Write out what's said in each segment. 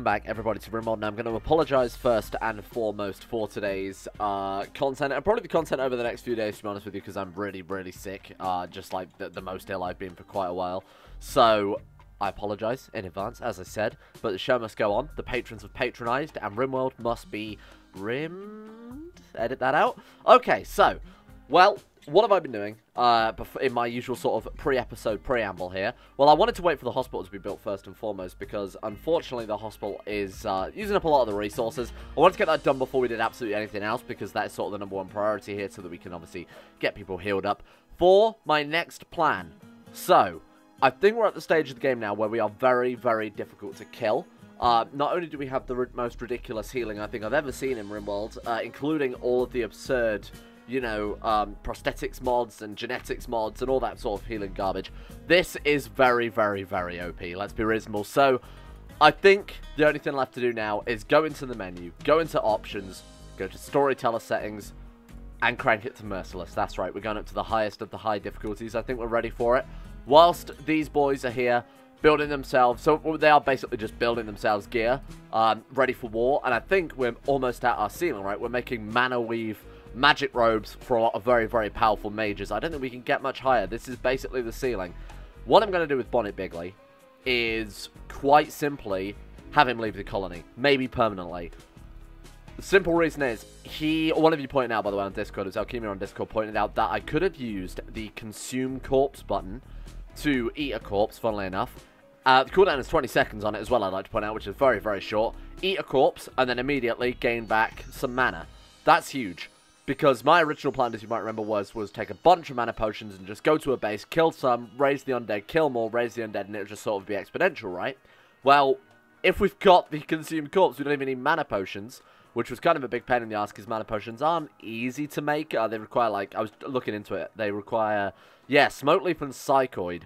back, everybody, to Rimworld. Now, I'm going to apologise first and foremost for today's content, and probably the content over the next few days, to be honest with you, because I'm really, really sick, just like the most ill I've been for quite a while. So, I apologise in advance, as I said, but the show must go on. The patrons have patronised, and Rimworld must be rimmed. Edit that out. Okay, so, well, what have I been doing in my usual sort of pre-episode preamble here? Well, I wanted to wait for the hospital to be built first and foremost because, unfortunately, the hospital is using up a lot of the resources. I wanted to get that done before we did absolutely anything else because that is sort of the #1 priority here so that we can obviously get people healed up for my next plan. So, I think we're at the stage of the game now where we are very, very difficult to kill. Not only do we have the most ridiculous healing I think I've ever seen in Rimworld, including all of the absurd, you know, prosthetics mods and genetics mods and all that sort of healing garbage. This is very, very, very OP, let's be reasonable. So, I think the only thing left to do now is go into the menu, go into options, go to storyteller settings, and crank it to merciless. That's right, we're going up to the highest of the high difficulties. I think we're ready for it. Whilst these boys are here, building themselves, so they are basically just building themselves gear, ready for war, and I think we're almost at our ceiling, right? We're making mana weave magic robes for a lot of very, very powerful mages. I don't think we can get much higher. This is basically the ceiling. What I'm going to do with Bonnet Bigly is quite simply have him leave the colony, maybe permanently. The simple reason is, one of you pointed out, by the way, on Discord, it was Alchemia on Discord, pointed out that I could have used the consume corpse button to eat a corpse, funnily enough. The cooldown is 20 seconds on it as well, I'd like to point out, which is very, very short. Eat a corpse, and then immediately gain back some mana. That's huge. Because my original plan, as you might remember, was take a bunch of mana potions and just go to a base, kill some, raise the undead, kill more, raise the undead, and it would just sort of be exponential, right? Well, if we've got the consumed corpse, we don't even need mana potions, which was kind of a big pain in the ass because mana potions aren't easy to make. They require, like, I was looking into it, they require, yeah, smoke leaf and psychoid,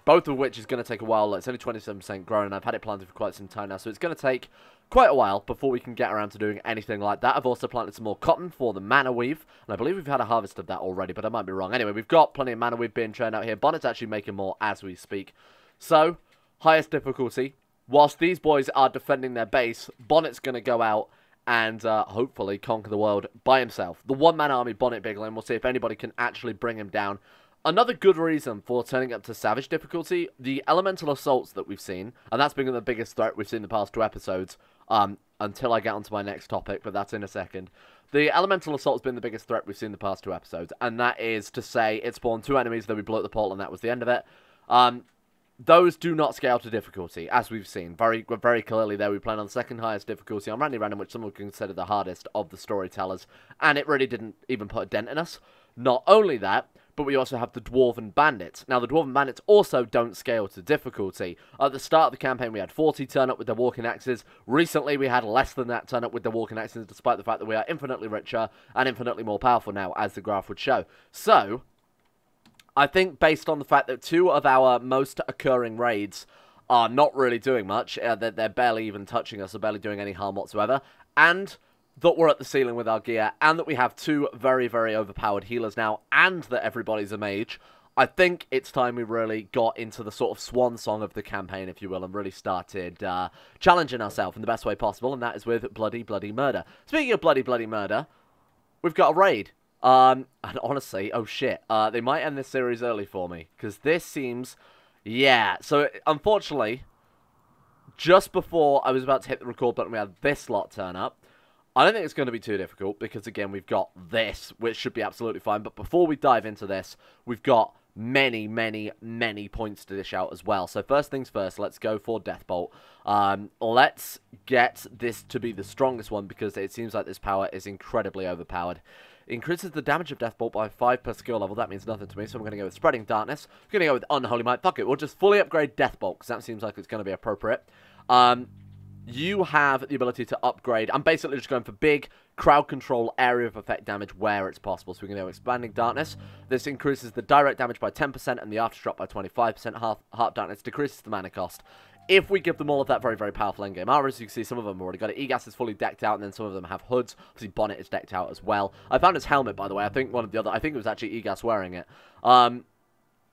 both of which is going to take a while. It's only 27% grown, and I've had it planted for quite some time now, so it's going to take quite a while before we can get around to doing anything like that. I've also planted some more cotton for the mana weave, and I believe we've had a harvest of that already, but I might be wrong. Anyway, we've got plenty of mana weave being churned out here. Bonnet's actually making more as we speak. So, highest difficulty. Whilst these boys are defending their base, Bonnet's going to go out and hopefully conquer the world by himself. The one-man army, Bonnet Bigly, and we'll see if anybody can actually bring him down. Another good reason for turning up to Savage difficulty, the elemental assaults that we've seen, and that's been the biggest threat we've seen in the past 2 episodes, until I get onto my next topic, but that's in a second. The elemental assault has been the biggest threat we've seen in the past 2 episodes, and that is to say it spawned 2 enemies, then we blew up the portal, and that was the end of it. Those do not scale to difficulty, as we've seen. Very clearly there, we played on the second highest difficulty on Randy Random, which some would consider the hardest of the storytellers, and it really didn't even put a dent in us. Not only that, but we also have the Dwarven Bandits. Now, the Dwarven Bandits also don't scale to difficulty. At the start of the campaign, we had 40 turn up with their walking axes. Recently, we had less than that turn up with their walking axes, despite the fact that we are infinitely richer and infinitely more powerful now, as the graph would show. So, I think based on the fact that 2 of our most occurring raids are not really doing much, they're barely even touching us or barely doing any harm whatsoever, and that we're at the ceiling with our gear, and that we have 2 very, very overpowered healers now, and that everybody's a mage, I think it's time we really got into the sort of swan song of the campaign, if you will, and really started challenging ourselves in the best way possible, and that is with bloody, bloody murder. Speaking of bloody, bloody murder, we've got a raid. And honestly, oh shit, they might end this series early for me, because this seems, yeah, so unfortunately, just before I was about to hit the record button, we had this lot turn up. I don't think it's going to be too difficult, because again, we've got this, which should be absolutely fine, but before we dive into this, we've got many, many, many points to dish out as well. So first things first, let's go for Deathbolt. Let's get this to be the strongest one, because it seems like this power is incredibly overpowered. Increases the damage of Deathbolt by 5 per skill level. That means nothing to me, so I'm going to go with Spreading Darkness. I'm going to go with Unholy Might. Fuck it, we'll just fully upgrade Deathbolt, because that seems like it's going to be appropriate. You have the ability to upgrade. I'm basically just going for big crowd control area of effect damage where it's possible. So we're going to go Expanding Darkness. This increases the direct damage by 10% and the aftershock by 25%. Heart Darkness decreases the mana cost. If we give them all of that very, very powerful endgame armor, as you can see, some of them have already got it. Egas is fully decked out, and then some of them have hoods. Obviously, Bonnet is decked out as well. I found his helmet, by the way. I think it was actually Egas wearing it.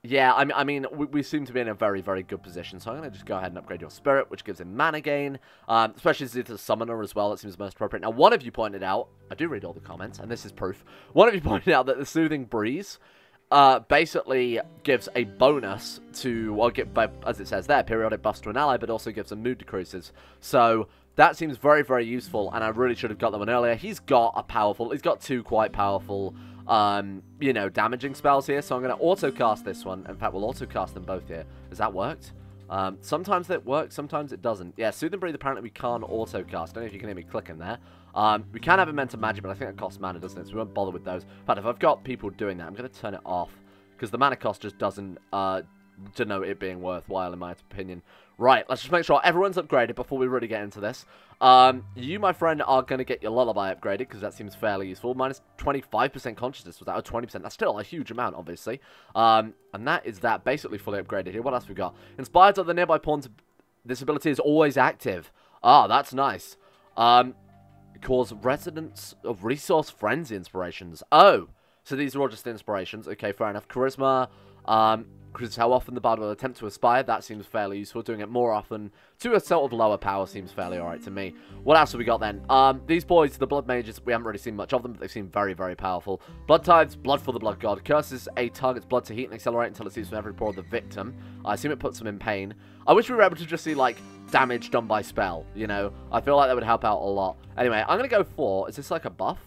Yeah, we seem to be in a very, very good position, so I'm going to just go ahead and upgrade your spirit, which gives him mana gain, especially as it's a summoner as well. It seems most appropriate. Now, one of you pointed out, I do read all the comments, and this is proof, one of you pointed out that the Soothing Breeze basically gives a bonus to, well, as it says there, periodic buffs to an ally, but also gives them mood decreases. So that seems very, very useful, and I really should have got that one earlier. He's got two quite powerful, you know, damaging spells here, so I'm going to auto-cast this one. In fact, we'll auto-cast them both here. Has that worked? Sometimes it works, sometimes it doesn't. Yeah, Soothing Breathe, apparently we can't auto-cast. I don't know if you can hear me clicking there. We can have Immense Magic, but I think that costs mana, doesn't it? So we won't bother with those. But if I've got people doing that, I'm going to turn it off, because the mana cost just doesn't denote it being worthwhile, in my opinion. Right, let's just make sure everyone's upgraded before we really get into this. You, my friend, are going to get your Lullaby upgraded, because that seems fairly useful. Minus 25% consciousness was that, or 20%. That's still a huge amount, obviously. And that is that, basically fully upgraded here. What else we got? Inspired of the nearby pawns, this ability is always active. Ah, that's nice. Cause Residents of Resource Frenzy inspirations. Oh, so these are all just inspirations. Okay, fair enough. Charisma, because how often the bard will attempt to aspire, that seems fairly useful. Doing it more often to a sort of lower power seems fairly alright to me. What else have we got then? These boys, the Blood Mages, we haven't really seen much of them, but they seem very, very powerful. Blood Tithes, Blood for the Blood God. Curses a target's blood to heat and accelerate until it sees from every pore of the victim. I assume it puts them in pain. I wish we were able to just see, like, damage done by spell, you know? I feel like that would help out a lot. Anyway, I'm going to go for, is this like a buff?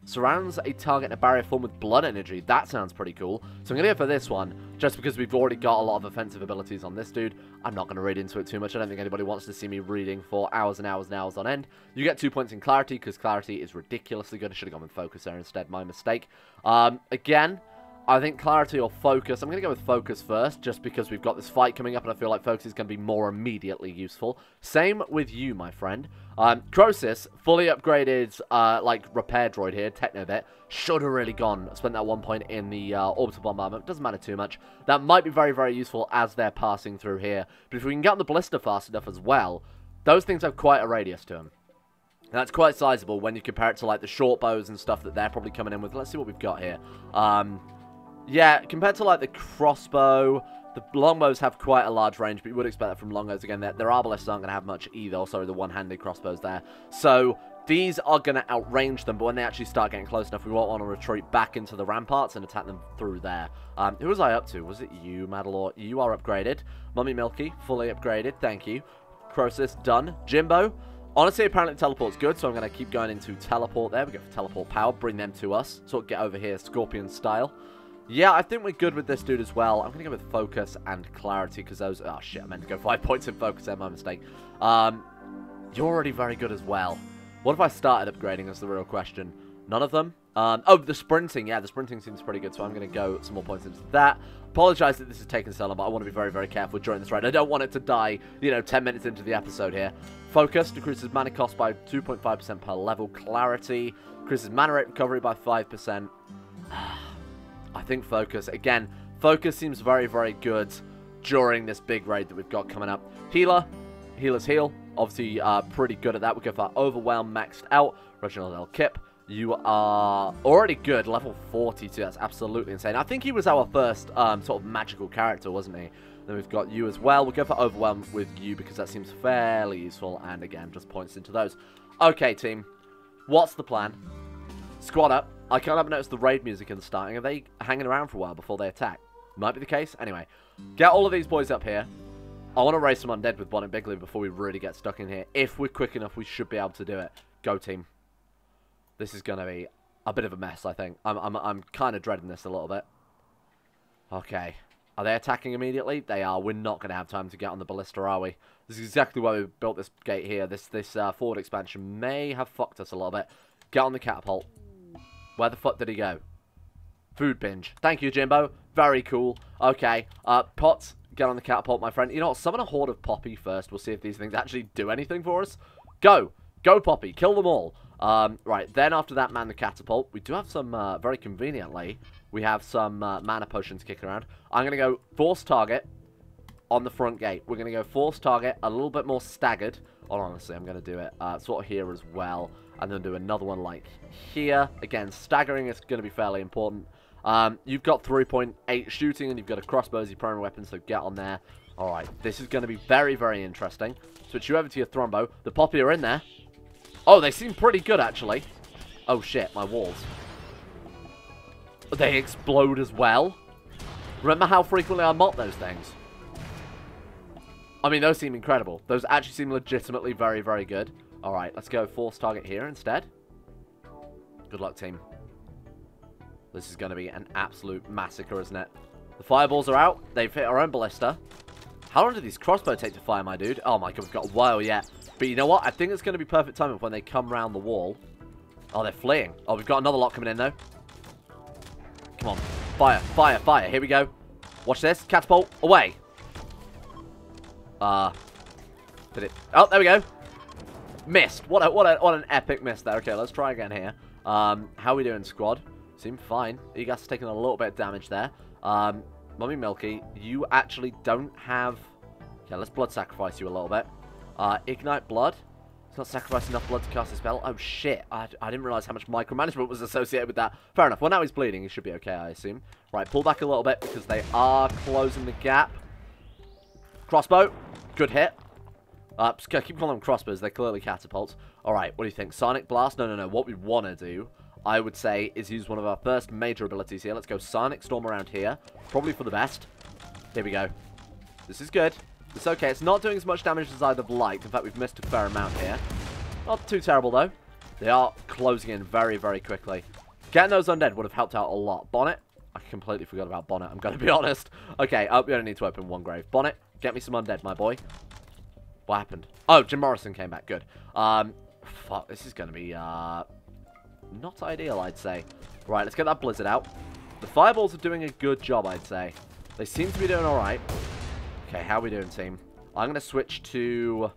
Surrounds a target in a barrier formed with blood energy. That sounds pretty cool. So I'm going to go for this one, just because we've already got a lot of offensive abilities on this dude. I'm not going to read into it too much. I don't think anybody wants to see me reading for hours and hours and hours on end. You get 2 points in Clarity, because Clarity is ridiculously good. I should have gone with Focus there instead. My mistake. Again, I think Clarity or Focus. I'm going to go with Focus first, just because we've got this fight coming up, and I feel like Focus is going to be more immediately useful. Same with you, my friend. Crosis, fully upgraded, like, repair droid here, Technobit, should have really gone. Spent that 1 point in the orbital bombardment. Doesn't matter too much. That might be very, very useful as they're passing through here. But if we can get on the ballista fast enough as well, those things have quite a radius to them. And that's quite sizable when you compare it to, like, the short bows and stuff that they're probably coming in with. Let's see what we've got here. Yeah, compared to, like, the crossbow, the longbows have quite a large range, but you would expect that from longbows. Again, their arbalists aren't going to have much either. Sorry, the one-handed crossbows there. So these are going to outrange them, but when they actually start getting close enough, we won't want to retreat back into the ramparts and attack them through there. Who was I up to? Was it you, Madalore? You are upgraded. Mummy Milky, fully upgraded. Thank you. Crosis, done. Jimbo. Honestly, apparently teleport's good, so I'm going to keep going into teleport there. We go for teleport power. Bring them to us. Sort of get over here, Scorpion style. Yeah, I think we're good with this dude as well. I'm going to go with Focus and Clarity, because those... Oh, shit, I meant to go 5 points in Focus there, my mistake. You're already very good as well. What if I started upgrading is the real question. None of them? Oh, the sprinting. Yeah, the sprinting seems pretty good, so I'm going to go some more points into that. Apologize that this is taking so long, but I want to be very, very careful during this ride. I don't want it to die, you know, 10 minutes into the episode here. Focus decreases mana cost by 2.5% per level. Clarity decreases mana rate recovery by 5%. I think Focus. Again, Focus seems very, very good during this big raid that we've got coming up. Healer. Healer's heal. Obviously, pretty good at that. We'll go for Overwhelm maxed out. Reginald L. Kip. You are already good. Level 42. That's absolutely insane. I think he was our first sort of magical character, wasn't he? Then we've got you as well. We'll go for Overwhelm with you because that seems fairly useful. And again, just points into those. Okay, team. What's the plan? Squad up. I can't have noticed the raid music in the starting. Are they hanging around for a while before they attack? Might be the case. Anyway, get all of these boys up here. I want to raise some undead with Bonnet Bigly before we really get stuck in here. If we're quick enough, we should be able to do it. Go, team. This is going to be a bit of a mess, I think. I'm kind of dreading this a little bit. Okay. Are they attacking immediately? They are. We're not going to have time to get on the ballista, are we? This is exactly why we built this gate here. This forward expansion may have fucked us a little bit. Get on the catapult. Where the fuck did he go? Food binge. Thank you, Jimbo. Very cool. Okay. Potts, get on the catapult, my friend. You know what? Summon a horde of Poppy first. We'll see if these things actually do anything for us. Go. Go, Poppy. Kill them all. Right. Then after that, man the catapult. We do have some, very conveniently, we have some mana potions kicking around. I'm going to go force target on the front gate. We're going to go force target a little bit more staggered. Or honestly, I'm going to do it sort of here as well. And then do another one like here. Again, staggering is going to be fairly important. You've got 3.8 shooting, and you've got a crossbow as your primary weapon, so get on there. Alright, this is going to be very, very interesting. Switch you over to your thrombo. The poppy are in there. Oh, they seem pretty good, actually. Oh, shit, my walls. They explode as well. Remember how frequently I mop those things? I mean, those seem incredible. Those actually seem legitimately very, very good. Alright, let's go force target here instead. Good luck, team. This is going to be an absolute massacre, isn't it? The fireballs are out. They've hit our own ballista. How long do these crossbow take to fire, my dude? Oh my god, we've got a while yet. But you know what? I think it's going to be perfect timing when they come round the wall. Oh, they're fleeing. Oh, we've got another lot coming in, though. Come on. Fire, fire, fire. Here we go. Watch this. Catapult. Away. Did it? Oh, there we go. Missed. What an epic miss there. Okay, let's try again here. How are we doing, squad? Seem fine. You guys are taking a little bit of damage there. Mummy Milky, you actually don't have... Okay, let's blood sacrifice you a little bit. Ignite blood. It's not sacrificing enough blood to cast a spell. Oh, shit. I didn't realize how much micromanagement was associated with that. Fair enough. Well, now he's bleeding. He should be okay, I assume. Right, pull back a little bit because they are closing the gap. Crossbow. Good hit. Keep calling them crossbows. They're clearly catapults. Alright, what do you think? Sonic Blast? No. What we want to do, I would say, is use one of our first major abilities here. Let's go Sonic Storm around here. Probably for the best. Here we go. This is good. It's okay. It's not doing as much damage as I'd have liked. In fact, we've missed a fair amount here. Not too terrible, though. They are closing in very, very quickly. Getting those undead would have helped out a lot. Bonnet? I completely forgot about Bonnet. I'm going to be honest. Okay, we only need to open one grave. Bonnet, get me some undead, my boy. What happened? Oh, Jim Morrison came back. Good. Fuck, this is going to be, not ideal, I'd say. Right, let's get that blizzard out. The fireballs are doing a good job, I'd say. They seem to be doing alright. Okay, how are we doing, team? I'm going to switch to...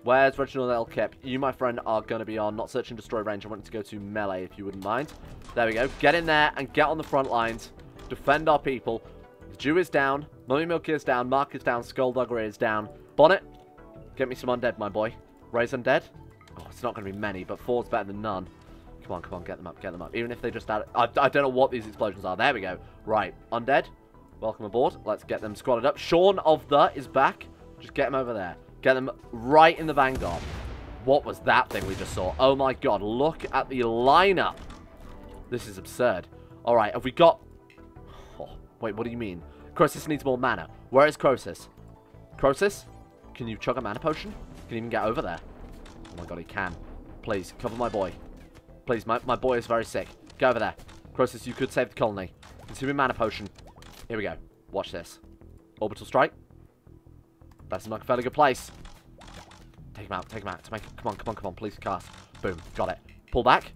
Where's Reginald L. Kip? You, my friend, are going to be on not search and destroy range. I want to go to melee, if you wouldn't mind. There we go. Get in there and get on the front lines. Defend our people. The Jew is down. Mummy Milky is down. Mark is down. Skullduggery is down. Bonnet, get me some undead, my boy. Raise undead. Oh, it's not going to be many, but 4's better than none. Come on, come on, get them up. Even if they just add... I don't know what these explosions are. There we go. Right, undead. Welcome aboard. Let's get them squatted up. Shaun of the is back. Just get him over there. Get them right in the vanguard. What was that thing we just saw? Oh my god, look at the lineup. This is absurd. Alright, have we got... Oh, wait, what do you mean? Croesus needs more mana. Where is Croesus? Croesus? Can you chug a mana potion? Can you even get over there? Oh my god, he can. Please, cover my boy. Please, my boy is very sick. Get over there. Croesus, you could save the colony. Consuming mana potion. Here we go. Watch this. Orbital strike. That seems like a fairly good place. Take him out, take him out. Come on, please cast. Boom, got it. Pull back.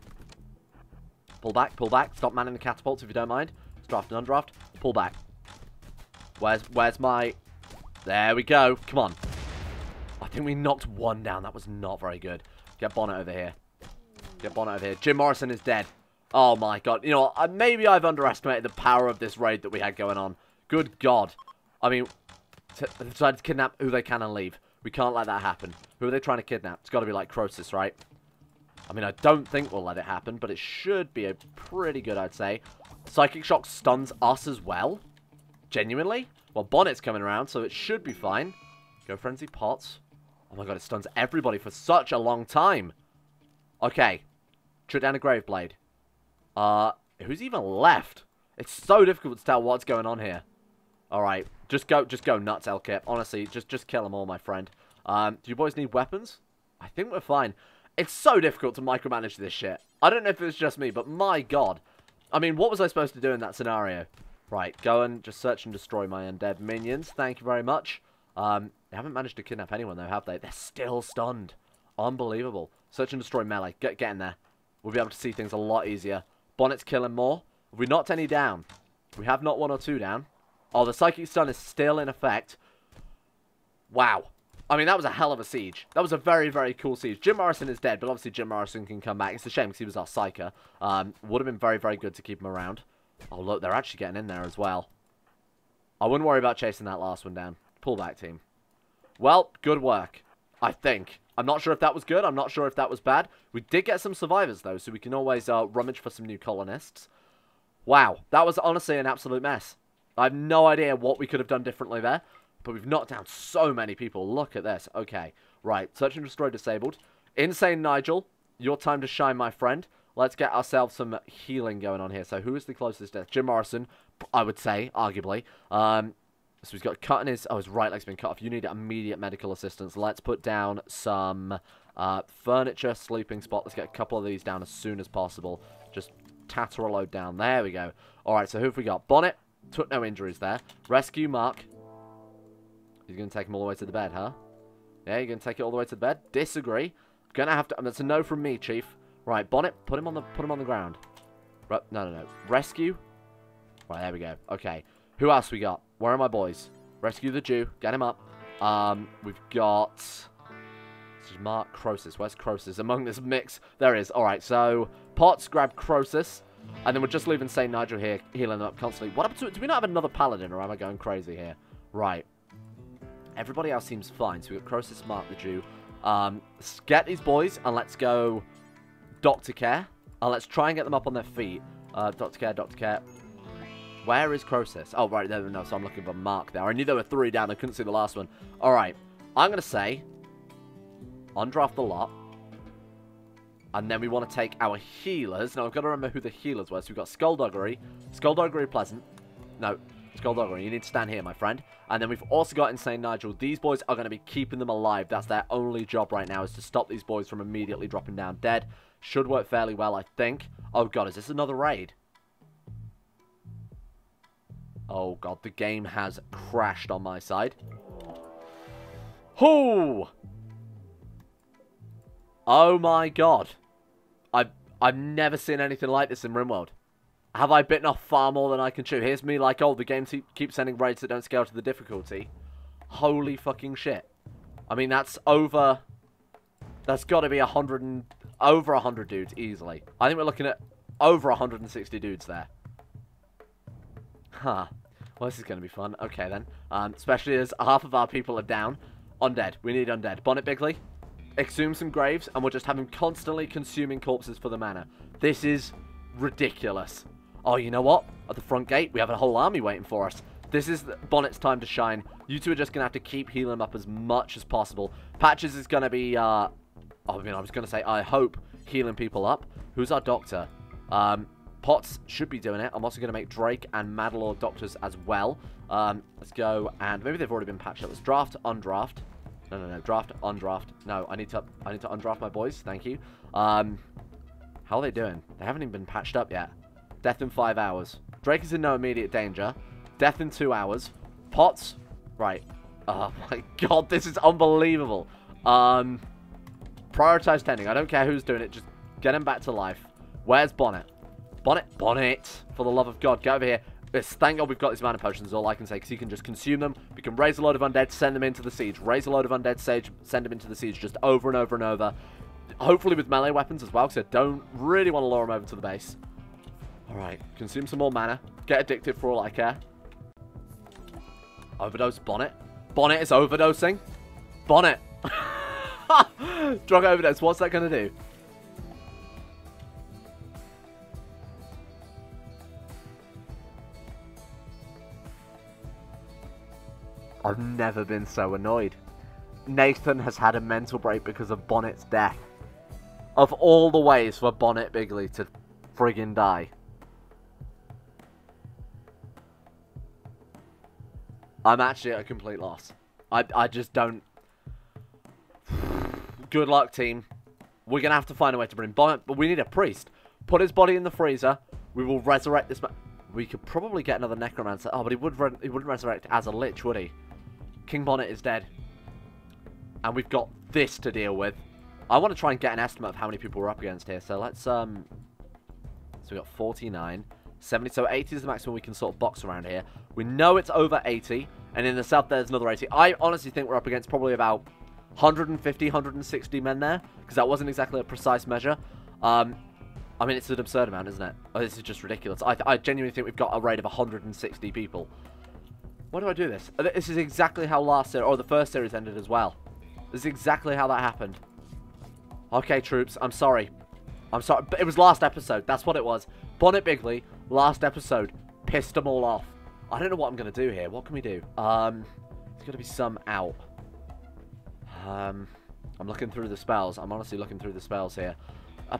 Pull back. Stop manning the catapults if you don't mind. Let's draft and undraft. Pull back. Where's my... There we go. Come on. I think we knocked one down. That was not very good. Get Bonnet over here. Jim Morrison is dead. Oh my god. You know what? Maybe I've underestimated the power of this raid that we had going on. Good god. I mean, they decided to kidnap who they can and leave. We can't let that happen. Who are they trying to kidnap? It's got to be like Croesus, right? I mean, I don't think we'll let it happen, but it should be a pretty good, I'd say. Psychic Shock stuns us as well. Genuinely. Well, Bonnet's coming around, so it should be fine. Go Frenzy Pots. Oh my god, it stuns everybody for such a long time. Okay. Trip down a Graveblade. Who's even left? It's so difficult to tell what's going on here. Alright. Just go nuts, Elkip. Honestly, just kill them all, my friend. Do you boys need weapons? I think we're fine. It's so difficult to micromanage this shit. I don't know if it's just me, but my god. I mean, what was I supposed to do in that scenario? Right, go and just search and destroy my undead minions. Thank you very much. They haven't managed to kidnap anyone, though, have they? They're still stunned. Unbelievable. Search and destroy melee. Get in there. We'll be able to see things a lot easier. Bonnet's killing more. Have we knocked any down? We have knocked 1 or 2 down. Oh, the Psychic Stun is still in effect. Wow. I mean, that was a hell of a siege. That was a very, very cool siege. Jim Morrison is dead, but obviously Jim Morrison can come back. It's a shame because he was our Psyker. Would have been very, very good to keep him around. Oh, look, they're actually getting in there as well. I wouldn't worry about chasing that last one down. Pull back, team. Well, good work. I think. I'm not sure if that was good. I'm not sure if that was bad. We did get some survivors, though, so we can always rummage for some new colonists. Wow, that was honestly an absolute mess. I have no idea what we could have done differently there, but we've knocked down so many people. Look at this. Okay, right. Search and destroy disabled. Insane Nigel, your time to shine, my friend. Let's get ourselves some healing going on here. So who is the closest death? Jim Morrison, I would say, arguably. So he's got a cut in his... Oh, his right leg's been cut off. You need immediate medical assistance. Let's put down some furniture, sleeping spot. Let's get a couple of these down as soon as possible. Just tatter a load down. There we go. All right, so who have we got? Bonnet. Took no injuries there. Rescue Mark. He's going to take him all the way to the bed, huh? Yeah, you're going to take it all the way to the bed? Disagree. Gonna have to... That's a no from me, Chief. Right, Bonnet, put him on the ground. Right, no. Rescue. Right, there we go. Okay. Who else we got? Where are my boys? Rescue the Jew. Get him up. We've got... This is Mark Croesus. Where's Croesus among this mix? There he is. Alright, so... Potts, grab Croesus. And then we're just leaving St. Nigel here, healing them up constantly. What happened to... Do we not have another paladin, or am I going crazy here? Right. Everybody else seems fine. So we've got Croesus, Mark the Jew. Let's get these boys, and let's go... Doctor Care. Let's try and get them up on their feet. Doctor Care. Where is Croesus? Oh, right, there. No, so I'm looking for Mark there. I knew there were 3 down. I couldn't see the last one. All right. I'm going to say, undraft the lot. And then we want to take our healers. Now, I've got to remember who the healers were. So we've got Skullduggery. Skullduggery Pleasant. No, Skullduggery. You need to stand here, my friend. And then we've also got Insane Nigel. These boys are going to be keeping them alive. That's their only job right now, is to stop these boys from immediately dropping down dead. Should work fairly well, I think. Oh, God, is this another raid? Oh, God, the game has crashed on my side. Oh! Oh, my God. I've never seen anything like this in Rimworld. Have I bitten off far more than I can chew? Here's me like, oh, the game keeps sending raids that don't scale to the difficulty. Holy fucking shit. I mean, that's over... That's got to be over 100 dudes, easily. I think we're looking at over 160 dudes there. Huh. Well, this is going to be fun. Okay, then. Especially as half of our people are down. Undead. We need undead. Bonnet Bigly. Exhume some graves, and we'll just have him constantly consuming corpses for the mana. This is ridiculous. Oh, you know what? At the front gate, we have a whole army waiting for us. This is Bonnet's time to shine. You two are just going to have to keep healing him up as much as possible. Patches is going to be... I was going to say, I hope, healing people up. Who's our doctor? Potts should be doing it. I'm also going to make Drake and Madlord doctors as well. Let's go, and maybe they've already been patched up. Let's draft, undraft. No. Draft, undraft. No, I need to undraft my boys. Thank you. How are they doing? They haven't even been patched up yet. Death in 5 hours. Drake is in no immediate danger. Death in 2 hours. Potts. Right. Oh my God, this is unbelievable. Prioritize tending. I don't care who's doing it. Just get him back to life. Where's Bonnet? Bonnet. For the love of God, get over here. Thank God we've got these mana potions, is all I can say, because he can just consume them. We can raise a load of undead, send them into the siege. Raise a load of undead, send them into the siege, just over and over and over. Hopefully with melee weapons as well, because I don't really want to lure him over to the base. Alright, consume some more mana. Get addicted for all I care. Overdose Bonnet. Bonnet is overdosing. Bonnet. Drug overdose, what's that going to do? I've never been so annoyed. Nathan has had a mental break because of Bonnet's death. Of all the ways for Bonnet Bigly to friggin' die. I'm actually at a complete loss. I just don't... Good luck, team. We're going to have to find a way to bring Bonnet, but we need a priest. Put his body in the freezer. We will resurrect this man. We could probably get another necromancer. Oh, but he wouldn't resurrect as a lich, would he? King Bonnet is dead. And we've got this to deal with. I want to try and get an estimate of how many people we're up against here. So let's, so we got 49, 70. So 80 is the maximum we can sort of box around here. We know it's over 80. And in the south, there's another 80. I honestly think we're up against probably about 150, 160 men there. Because that wasn't exactly a precise measure. I mean, it's an absurd amount, isn't it? Oh, this is just ridiculous. I genuinely think we've got a raid of 160 people. Why do I do this? This is exactly how the first series ended as well. This is exactly how that happened. Okay, troops, I'm sorry. I'm sorry, but it was last episode. That's what it was. Bonnet Bigly last episode pissed them all off. I don't know what I'm going to do here. What can we do? There's got to be some out. I'm looking through the spells. I'm honestly looking through the spells here.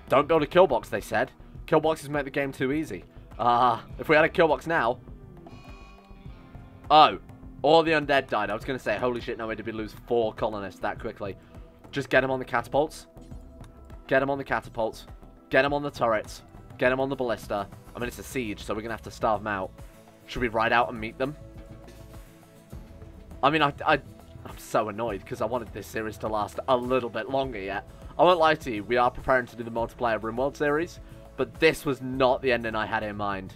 Don't build a kill box, they said. Kill boxes make the game too easy. If we had a kill box now... Oh, all the undead died. I was going to say, holy shit, no way did we lose 4 colonists that quickly. Just get them on the catapults. Get them on the catapults. Get them on the turrets. Get them on the ballista. I mean, it's a siege, so we're going to have to starve them out. Should we ride out and meet them? I mean, I'm so annoyed because I wanted this series to last a little bit longer yet. I won't lie to you, we are preparing to do the multiplayer Rimworld series, but this was not the ending I had in mind.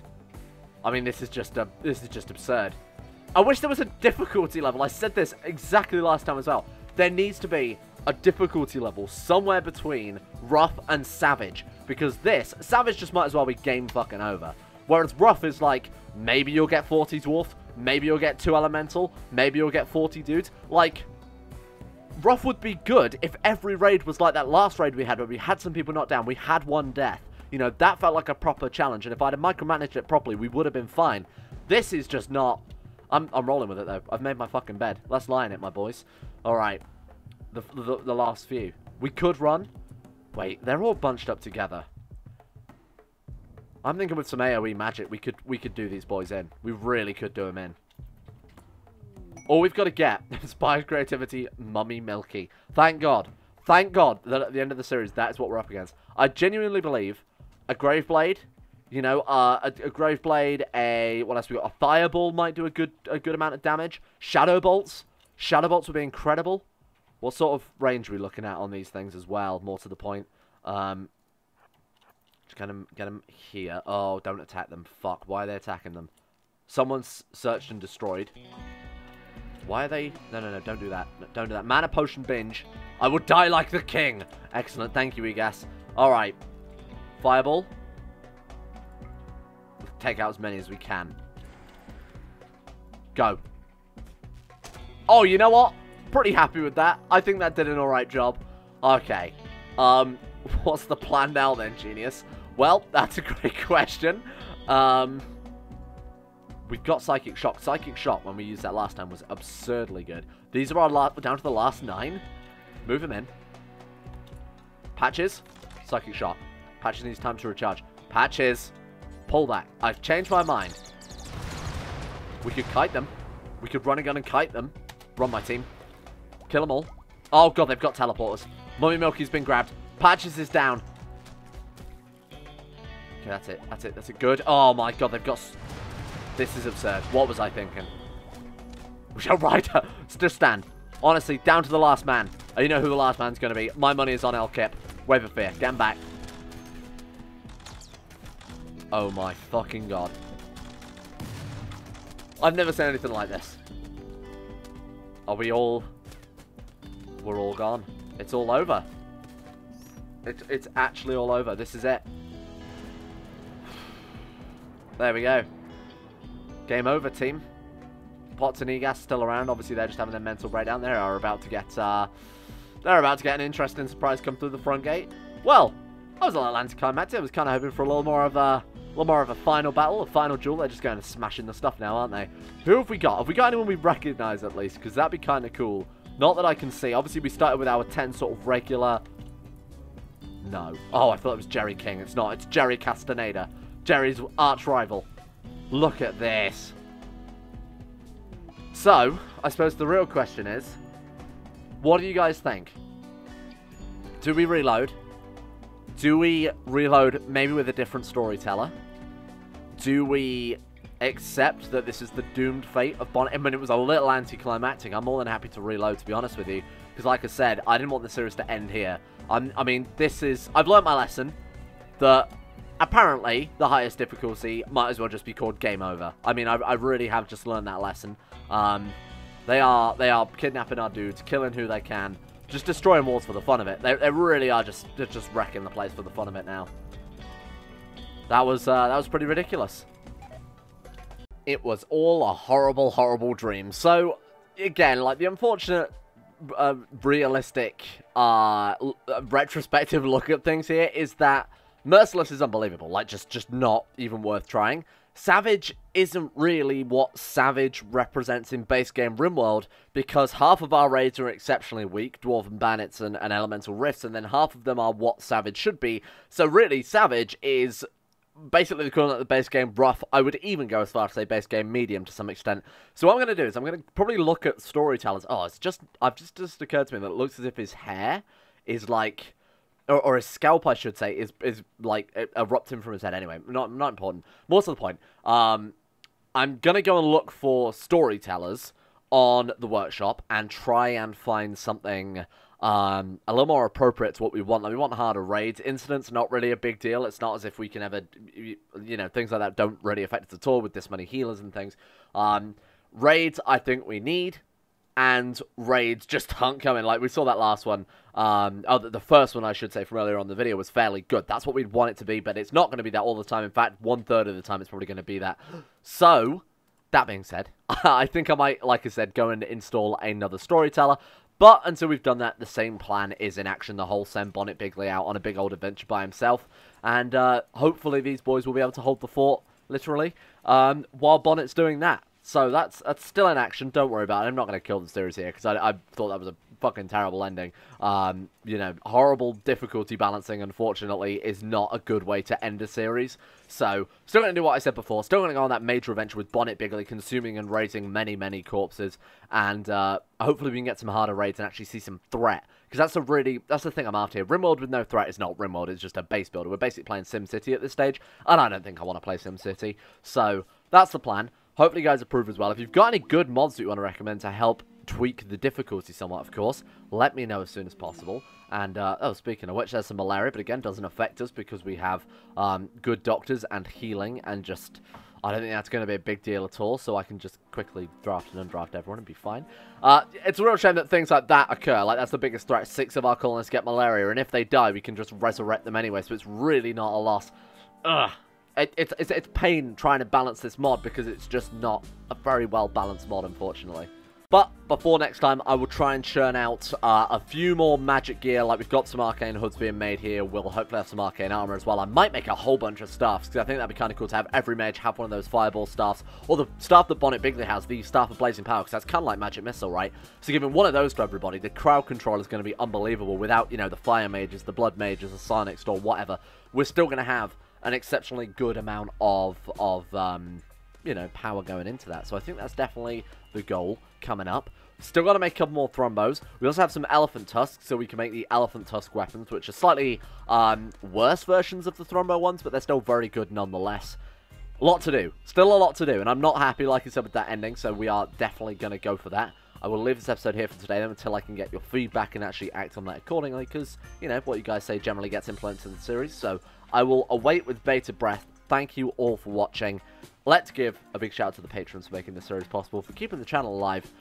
I mean, this is just absurd. I wish there was a difficulty level. I said this exactly last time as well. There needs to be a difficulty level somewhere between rough and savage, because this savage just might as well be game fucking over. Whereas rough is like, maybe you'll get 40 dwarf, maybe you'll get 2 elemental, maybe you'll get 40 dudes. Like, rough would be good if every raid was like that last raid we had, where we had some people knocked down, we had 1 death. You know, that felt like a proper challenge, and if I'd have micromanaged it properly, we would have been fine. This is just not... I'm rolling with it, though. I've made my fucking bed. Let's lie in it, my boys. Alright. The last few. We could run. Wait, they're all bunched up together. I'm thinking with some AoE magic, we could do these boys in. We really could do them in. All we've got to get is Spire Creativity, Mummy Milky. Thank God. Thank God that at the end of the series, that is what we're up against. I genuinely believe a Graveblade, you know, a Graveblade, what else we got? A Fireball might do a good amount of damage. Shadow Bolts. Shadow Bolts would be incredible. What sort of range are we looking at on these things as well? More to the point. Just get them here. Oh, don't attack them. Fuck. Why are they attacking them? Someone's searched and destroyed. Why are they... No, don't do that. No, don't do that. Mana Potion binge. I would die like the king. Excellent. Thank you, Egas. Alright. Fireball. Take out as many as we can. Go. Oh, you know what? Pretty happy with that. I think that did an alright job. Okay. What's the plan now then, genius? Well, that's a great question. We've got Psychic Shock. Psychic Shock, when we used that last time, was absurdly good. These are our down to the last 9. Move them in. Patches. Psychic Shock. Patches needs time to recharge. Patches. Pull back. I've changed my mind. We could kite them. We could run a gun and kite them. Run, my team. Kill them all. Oh, God, they've got teleporters. Mummy Milky's been grabbed. Patches is down. Okay, that's it. That's it. That's it. Good. Oh, my God, they've got... This is absurd. What was I thinking? We shall ride her. Just stand. Honestly, down to the last man. Oh, you know who the last man's going to be. My money is on El Kip. Wave of Fear. Get him back. Oh, my fucking God. I've never seen anything like this. Are we all... We're all gone. It's all over. It's actually all over. This is it. There we go. Game over, team. Potts and Egas still around. Obviously, they're just having their mental breakdown. They are about to get an interesting surprise come through the front gate. Well, I was a little anticlimactic. I was kind of hoping for a little more of a final battle, a final duel. They're just going to smash in the stuff now, aren't they? Who have we got? Have we got anyone we recognise at least? Because that'd be kind of cool. Not that I can see. Obviously, we started with our 10 sort of regular... No. Oh, I thought it was Jerry King. It's not. It's Jerry Castaneda. Jerry's arch rival. Look at this. So, I suppose the real question is, what do you guys think? Do we reload? Do we reload maybe with a different storyteller? Do we accept that this is the doomed fate of Bonnet? I mean, it was a little anticlimactic. I'm more than happy to reload, to be honest with you. Because like I said, I didn't want the series to end here. I mean, this is... I've learned my lesson that apparently the highest difficulty might as well just be called game over. I mean, I really have just learned that lesson. They are kidnapping our dudes, killing who they can, just destroying walls for the fun of it. They really are just wrecking the place for the fun of it now. That was pretty ridiculous. It was all a horrible, horrible dream. So, again, like the unfortunate, realistic, retrospective look at things here is that Merciless is unbelievable, like, just not even worth trying. Savage isn't really what Savage represents in base game Rimworld, because half of our raids are exceptionally weak, Dwarven Bandits and Elemental Rifts, and then half of them are what Savage should be. So really, Savage is basically the equivalent of the base game rough. I would even go as far as to say base game medium to some extent. So what I'm going to do is I'm going to probably look at storytellers. Oh, I've just occurred to me that it looks as if his hair is like, or his scalp, I should say, is like erupting from his head. Anyway, not important. More to the point, I'm going to go and look for storytellers on the workshop and try and find something a little more appropriate to what we want. Like, we want harder raids. Incidents, not really a big deal. It's not as if we can ever, you know, things like that don't really affect us at all with this many healers and things. Raids, I think we need. And raids just aren't coming. Like, we saw that last one. The first one, I should say, from earlier on in the video was fairly good. That's what we'd want it to be, but it's not going to be that all the time. In fact, 1/3 of the time, it's probably going to be that. So, that being said, I think I might, like I said, go and install another storyteller. But until we've done that, the same plan is in action. The whole send Bonnet Bigly out on a big old adventure by himself. And hopefully these boys will be able to hold the fort, literally, while Bonnet's doing that. So that's still in action. Don't worry about it. I'm not going to kill the series here because I thought that was a fucking terrible ending. You know, horrible difficulty balancing, unfortunately, is not a good way to end a series. So, still going to do what I said before. Still going to go on that major adventure with Bonnet Bigly, consuming and raising many, many corpses. And hopefully we can get some harder raids and actually see some threat. Because that's the thing I'm after here. Rimworld with no threat is not Rimworld. It's just a base builder. We're basically playing SimCity at this stage. And I don't think I want to play SimCity. So, that's the plan. Hopefully you guys approve as well. If you've got any good mods that you want to recommend to help tweak the difficulty somewhat, of course, let me know as soon as possible. And, oh, speaking of which, there's some malaria, but again, doesn't affect us because we have good doctors and healing, and just, I don't think that's going to be a big deal at all, so I can just quickly draft and undraft everyone and be fine. It's a real shame that things like that occur. Like, that's the biggest threat. 6 of our colonists get malaria, and if they die, we can just resurrect them anyway, so it's really not a loss. Ugh. It's pain trying to balance this mod because it's just not a very well balanced mod, unfortunately. But before next time, I will try and churn out a few more magic gear. Like, we've got some arcane hoods being made here. We'll hopefully have some arcane armor as well. I might make a whole bunch of staffs because I think that'd be kind of cool to have every mage have one of those fireball staffs, or the staff that Bonnet Bigly has, the staff of blazing power, because that's kind of like magic missile, right? So giving one of those to everybody, the crowd control is going to be unbelievable. Without, you know, the fire mages, the blood mages, the psionics, or whatever, we're still going to have an exceptionally good amount of you know, power going into that. So I think that's definitely the goal coming up. Still got to make a couple more thrombos. We also have some elephant tusks, so we can make the elephant tusk weapons, which are slightly worse versions of the thrombo ones, but they're still very good nonetheless. A lot to do. Still a lot to do, and I'm not happy, like I said, with that ending, so we are definitely going to go for that. I will leave this episode here for today then until I can get your feedback and actually act on that accordingly, because, you know, what you guys say generally gets influenced in the series, so I will await with bated breath. Thank you all for watching. Let's give a big shout out to the patrons for making this series possible, for keeping the channel alive,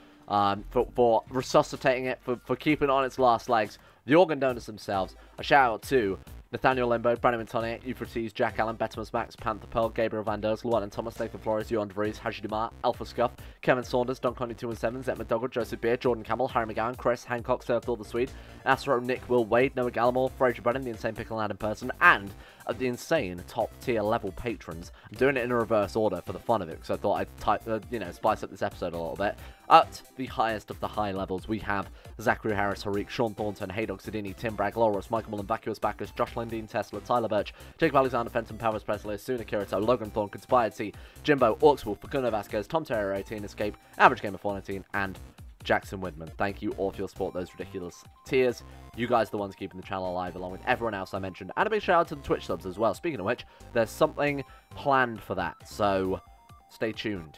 for resuscitating it, for keeping it on its last legs, the organ donors themselves. A shout out to Nathaniel Limbo, Brandon Mintonier, Euphrates, Jack Allen, Betimus Max, Panther Pearl, Gabriel Van Der, Llewellyn and Thomas, Nathan Flores, Johan DeVries, Haji Dumar, Alpha Scuff, Kevin Saunders, Don Connie 217, Zet McDougall, Joseph Beard, Jordan Campbell, Harry McGowan, Chris, Hancock, Serthal the Swede, Astro, Nick, Will Wade, Noah Gallimore, Fraser Brennan, the Insane Pickle Lad in person, and the insane top tier level patrons. I'm doing it in a reverse order for the fun of it, because I thought I'd you know, spice up this episode a little bit. At the highest of the high levels, we have Zachary Harris, Harik, Sean Thornton, Haydog Sidini, Tim Bragg, Laurus, Michael Mullen, Vacuous Bacchus, Josh Lindeen, Tesla, Tyler Birch, Jacob Alexander, Fenton, Powers Presley, Asuna Kirito, Logan Thorne, Conspired C, Jimbo, Orcswolf, Facundo Vasquez, Tom Terror 18, Escape, Average Gamer 419, and Jackson Widman. Thank you all for your support, those ridiculous tiers. You guys are the ones keeping the channel alive, along with everyone else I mentioned. And a big shout out to the Twitch subs as well. Speaking of which, there's something planned for that, so stay tuned.